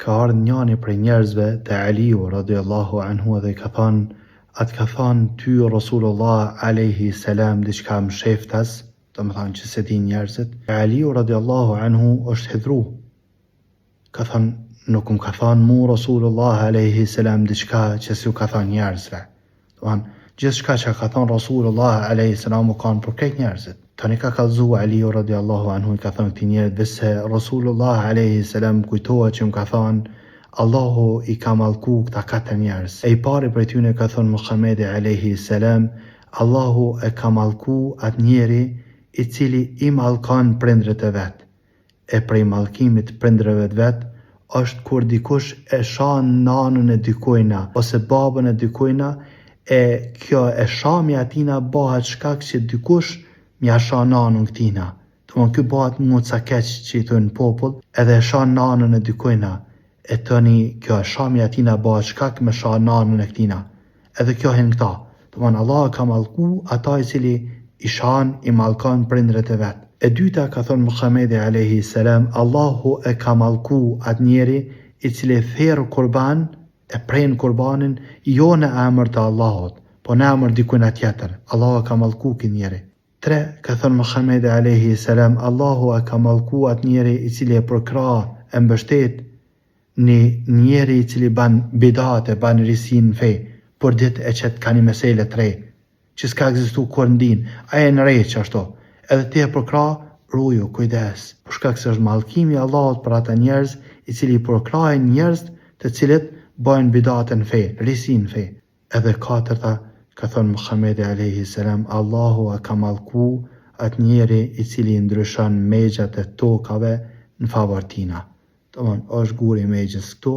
ka ardhur njëri prej njerëzve te Aliu radhiyallahu anhu dhe ka thënë, atë ka thënë ty Rasulullah alayhi salam diçka më sheftas, do të thonë që se din njerëzit. Aliu radhiyallahu anhu është hedhru. Ka thënë, nuk më ka thënë mu Rasulullah alayhi salam diçka që si u ka thënë njerëzve. Do të thonë gjithçka që ka thënë Rasulullah alayhi salam u kanë për krejt njerëzit. Tani ka kallzu Aliu radhiyallahu anhu i ka thënë këtij njerëzve se Rasulullah alayhi salam kujtohet që më ka thënë Allahu i ka mallku këta katër njerëz. E i pari prej tyre ka thënë Muhamedi alayhi salam, Allahu e ka mallku atë njeri i cili i mallkon prindrit e vet. E prej mallkimit prindrëve të vet është kur dikush e shan nanën e dikujna ose babën e dikujna, e kjo e shami atina bëhet shkak që dikush mja shan nanën këtina. Domthon ky bëhet muca keq që i thon popull, edhe e shan nanën e dikujna. E tani kjo e shami atina bëhet shkak me shan nanën e këtina. Edhe kjo hen këta. Domthon Allah ka mallku ata i cili i shan, i mallkon prindrit e vet. E dyta ka thënë Muhamedi alayhi salam, Allahu e ka mallku atë njeri i cili therr kurban, e pren kurbanin jo në emër të Allahut, po në emër dikujna tjetër. Allahu e ka mallku këtë njeri. 3. Ka thënë Muhamedi alayhi salam, Allahu e ka mallku atë njeri i cili e përkra, e mbështet një njeri i cili ban bidate, ban risin fe, por ditë e qëtë ka një mesele të re, që s'ka egzistu kur në din, aje në re që ashtu, edhe ti e përkra, ruju, kujdes, për shkak se është mallkimi Allahut për ata njerëz i cili përkrajnë njerëz të cilët bajnë bidate në fe, risin në fe. Edhe 4. Ka thënë Muhamedi alayhi salam, Allahu e ka mallku atë njeri i cili ndryshon megjat e tokave në favor tina. Domthon, është guri i megjës këtu,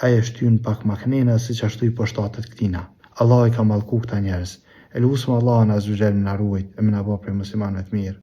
ai e shtyn pak maknena siç ashtu i poshtatet këtina. Allah i ka mallku këta njerëz. E lutem Allahun azza wa jalla na ruajt e na bëj prej muslimanëve të mirë.